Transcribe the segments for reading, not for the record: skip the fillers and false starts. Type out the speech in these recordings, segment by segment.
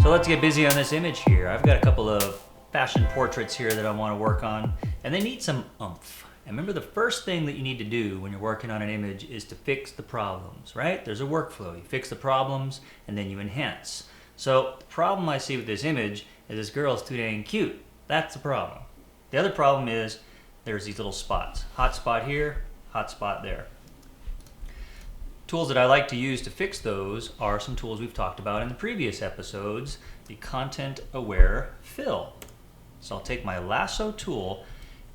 So let's get busy on this image here. I've got a couple of fashion portraits here that I want to work on, and they need some oomph. And remember, the first thing that you need to do when you're working on an image is to fix the problems, right? There's a workflow. You fix the problems and then you enhance. So the problem I see with this image is this girl's too dang cute. That's the problem. The other problem is there's these little spots. Hot spot here, hot spot there. Tools that I like to use to fix those are some tools we've talked about in the previous episodes, the content aware fill. So I'll take my lasso tool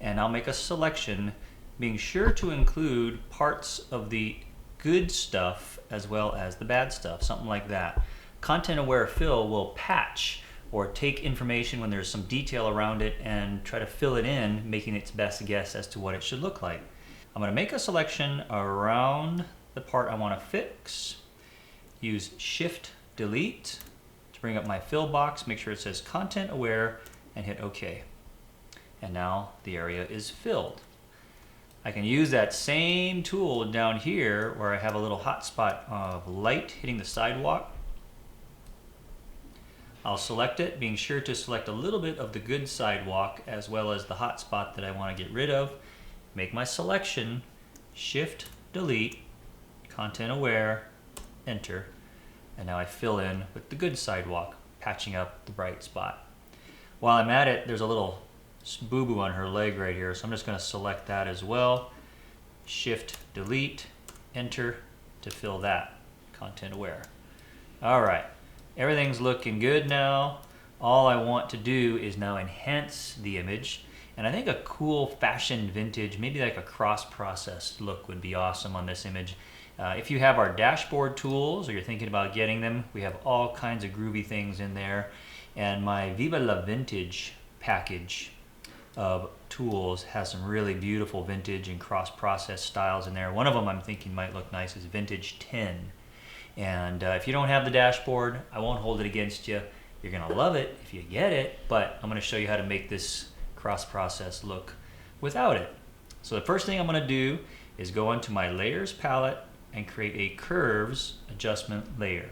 and I'll make a selection, being sure to include parts of the good stuff as well as the bad stuff, something like that. Content aware fill will patch or take information when there's some detail around it and try to fill it in, making its best guess as to what it should look like. I'm going to make a selection around the part I want to fix. Use Shift Delete to bring up my fill box, make sure it says content aware, and hit OK. And now the area is filled. I can use that same tool down here where I have a little hot spot of light hitting the sidewalk. I'll select it, being sure to select a little bit of the good sidewalk as well as the hot spot that I want to get rid of. Make my selection, Shift Delete, content aware, enter, and now I fill in with the good sidewalk, patching up the bright spot. While I'm at it, there's a little boo-boo on her leg right here, so I'm just going to select that as well. Shift Delete, enter to fill that, content aware. Alright, everything's looking good now. All I want to do is now enhance the image, and I think a cool fashion vintage, maybe like a cross-processed look would be awesome on this image. If you have our dashboard tools or you're thinking about getting them, we have all kinds of groovy things in there. And my Viva La Vintage package of tools has some really beautiful vintage and cross-process styles in there. One of them I'm thinking might look nice is Vintage 10. And if you don't have the dashboard, I won't hold it against you. You're going to love it if you get it, but I'm going to show you how to make this cross-process look without it. So the first thing I'm going to do is go into my Layers palette and create a Curves adjustment layer.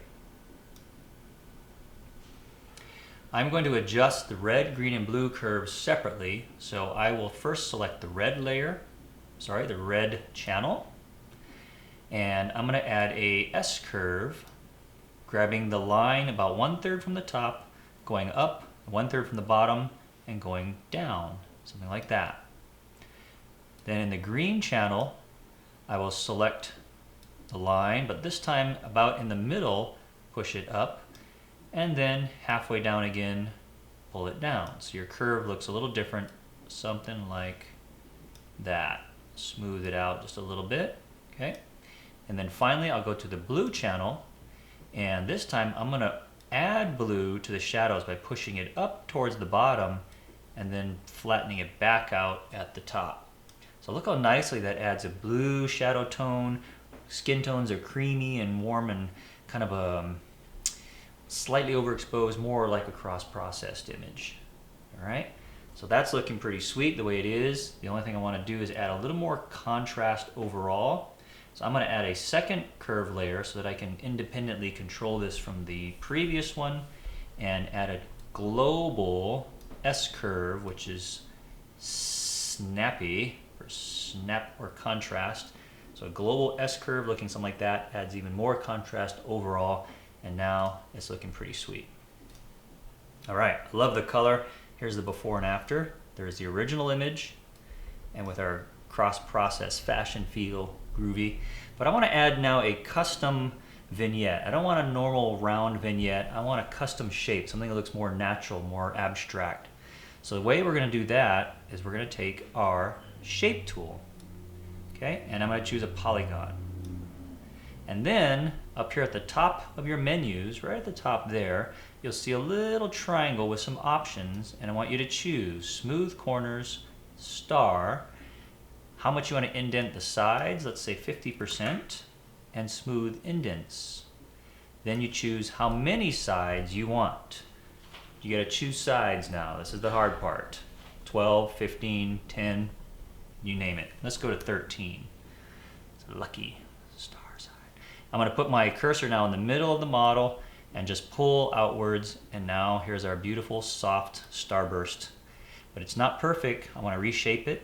I'm going to adjust the red, green, and blue curves separately, so I will first select the red layer, the red channel, and I'm going to add a S curve, grabbing the line about 1/3 from the top, going up 1/3 from the bottom, and going down, something like that. Then in the green channel, I will select the line, but this time about in the middle, push it up, and then halfway down again, pull it down. So your curve looks a little different, something like that. Smooth it out just a little bit, okay? And then finally, I'll go to the blue channel, and this time I'm gonna add blue to the shadows by pushing it up towards the bottom and then flattening it back out at the top. So look how nicely that adds a blue shadow tone. Skin tones are creamy and warm and kind of a slightly overexposed, more like a cross-processed image. All right, so that's looking pretty sweet the way it is. The only thing I want to do is add a little more contrast overall. So I'm going to add a second curve layer so that I can independently control this from the previous one, and add a global S curve, which is snappy or snap or contrast. So a global S curve looking something like that adds even more contrast overall, and now it's looking pretty sweet. All right, I love the color. Here's the before and after. There's the original image, and with our cross-process fashion feel, groovy. But I want to add now a custom vignette. I don't want a normal round vignette. I want a custom shape, something that looks more natural, more abstract. So the way we're going to do that is we're going to take our shape tool. Okay, and I'm going to choose a polygon. And then up here at the top of your menus, right at the top there, you'll see a little triangle with some options, and I want you to choose smooth corners, star, how much you want to indent the sides, let's say 50%, and smooth indents. Then you choose how many sides you want. You got to choose sides now. This is the hard part. 12, 15, 10, you name it. Let's go to 13. It's a lucky star side. I'm going to put my cursor now in the middle of the model, and just pull outwards, and now here's our beautiful soft starburst. But it's not perfect. I want to reshape it.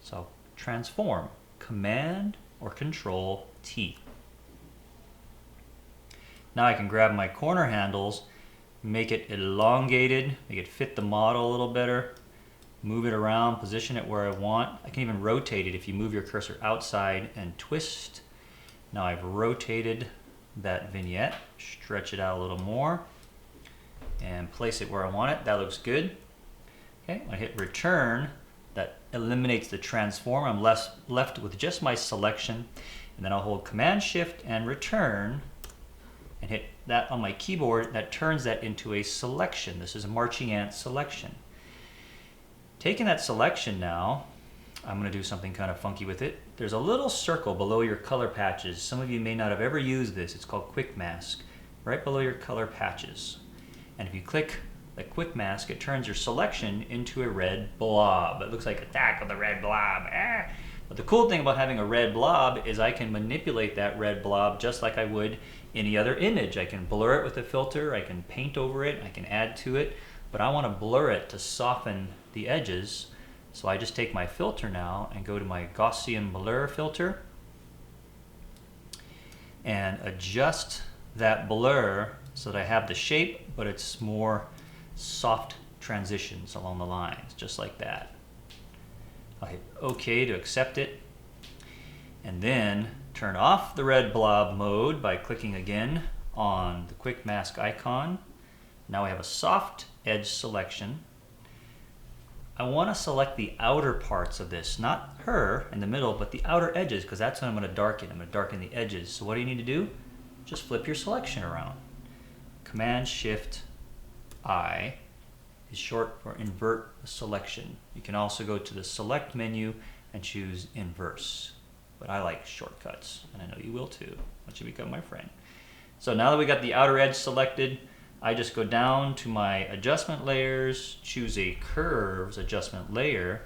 So transform, Command or Control T. Now I can grab my corner handles, make it elongated, make it fit the model a little better, move it around, position it where I want. I can even rotate it if you move your cursor outside and twist. Now I've rotated that vignette, stretch it out a little more, and place it where I want it. That looks good. Okay, when I hit return, that eliminates the transform. I'm left with just my selection, and then I'll hold Command Shift and return and hit that on my keyboard. That turns that into a selection. This is a marching ant selection. Taking that selection now, I'm going to do something kind of funky with it. There's a little circle below your color patches. Some of you may not have ever used this. It's called Quick Mask, right below your color patches. And if you click the Quick Mask, it turns your selection into a red blob. It looks like Attack of the Red Blob. Ah! But the cool thing about having a red blob is I can manipulate that red blob just like I would any other image. I can blur it with a filter, I can paint over it, I can add to it, but I want to blur it to soften the edges. So I just take my filter now and go to my Gaussian blur filter and adjust that blur so that I have the shape, but it's more soft transitions along the lines, just like that. I'll hit OK to accept it, and then turn off the red blob mode by clicking again on the Quick Mask icon. Now we have a soft edge selection. I want to select the outer parts of this, not her in the middle, but the outer edges, because that's what I'm going to darken. I'm going to darken the edges. So what do you need to do? Just flip your selection around. Command Shift I is short for invert the selection. You can also go to the select menu and choose inverse. But I like shortcuts, and I know you will too once you become my friend. So now that we got the outer edge selected, I just go down to my adjustment layers, choose a curves adjustment layer,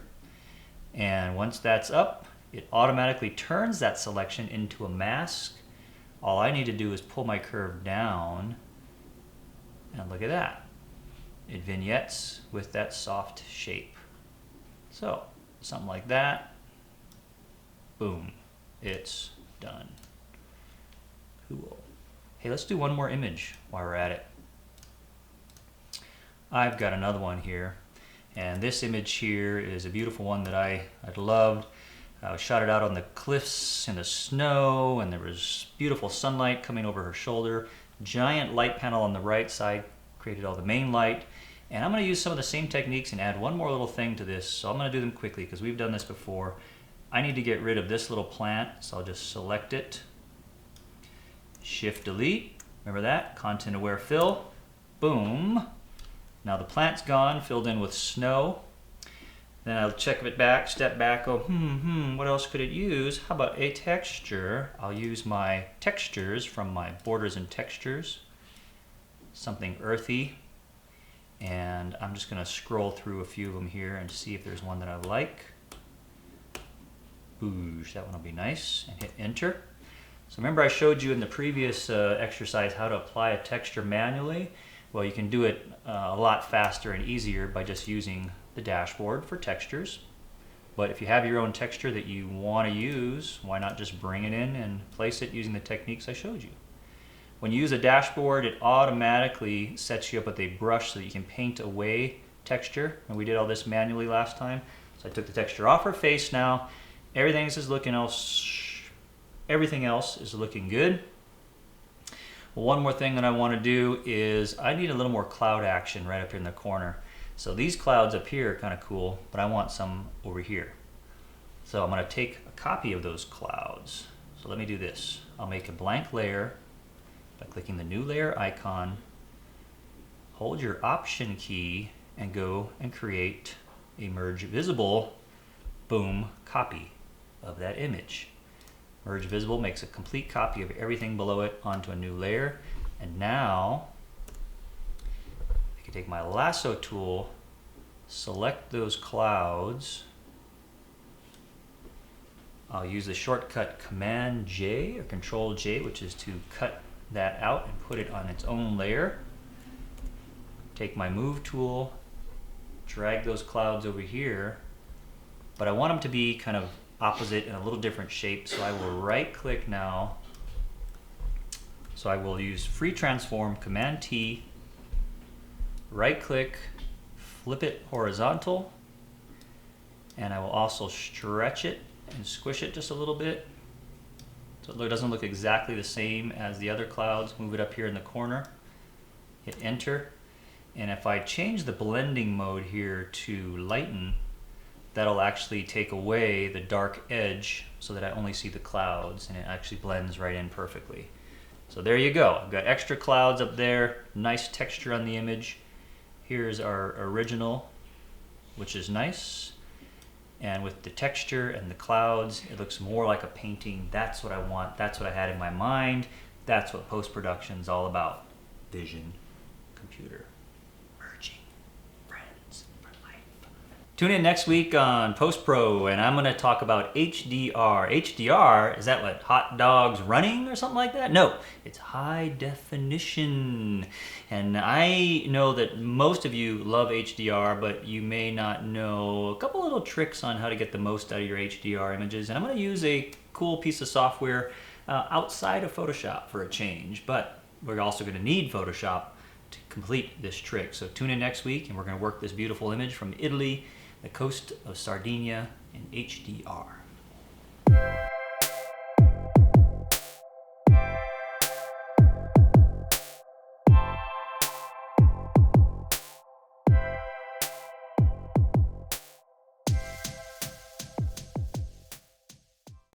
and once that's up, it automatically turns that selection into a mask. All I need to do is pull my curve down, and look at that. It vignettes with that soft shape. So, something like that. Boom. It's done. Cool. Hey, let's do one more image while we're at it. I've got another one here, and this image here is a beautiful one that I'd loved. I shot it out on the cliffs in the snow, and there was beautiful sunlight coming over her shoulder. Giant light panel on the right side created all the main light, and I'm going to use some of the same techniques and add one more little thing to this. So I'm going to do them quickly because we've done this before. I need to get rid of this little plant, so I'll just select it, Shift Delete, remember that, Content Aware Fill, boom. Now the plant's gone, filled in with snow. Then I'll check it back, step back, go, what else could it use? How about a texture? I'll use my textures from my Borders and Textures, something earthy. And I'm just going to scroll through a few of them here and see if there's one that I like. Boosh, that one will be nice, and hit enter. So remember I showed you in the previous exercise how to apply a texture manually? Well, you can do it a lot faster and easier by just using the dashboard for textures. But if you have your own texture that you want to use, why not just bring it in and place it using the techniques I showed you? When you use a dashboard, it automatically sets you up with a brush so that you can paint away texture. And we did all this manually last time. So I took the texture off her face now. Everything else is looking good. Well, one more thing that I want to do is I need a little more cloud action right up here in the corner. So these clouds up here are kind of cool, but I want some over here. So I'm going to take a copy of those clouds. So let me do this. I'll make a blank layer by clicking the new layer icon. Hold your Option key and go and create a merge visible, boom, copy of that image. Merge visible makes a complete copy of everything below it onto a new layer. And now I can take my lasso tool, select those clouds. I'll use the shortcut Command J or Control J, which is to cut that out and put it on its own layer. Take my move tool, drag those clouds over here, but I want them to be kind of opposite in a little different shape, so I will right click now. So I will use free transform, Command T, right click, flip it horizontal, and I will also stretch it and squish it just a little bit so it doesn't look exactly the same as the other clouds. Move it up here in the corner, hit enter, and if I change the blending mode here to lighten, that'll actually take away the dark edge so that I only see the clouds and it actually blends right in perfectly. So there you go. I've got extra clouds up there, nice texture on the image. Here's our original, which is nice. And with the texture and the clouds, it looks more like a painting. That's what I want. That's what I had in my mind. That's what post-production is all about. Vision, computer, merging, friends for life. Tune in next week on Post Pro, and I'm going to talk about HDR. HDR, is that what, hot dogs running or something like that? No, it's high definition. And I know that most of you love HDR, but you may not know a couple little tricks on how to get the most out of your HDR images. And I'm going to use a cool piece of software outside of Photoshop for a change, but we're also going to need Photoshop to complete this trick. So tune in next week, and we're going to work this beautiful image from Italy, the coast of Sardinia, in HDR.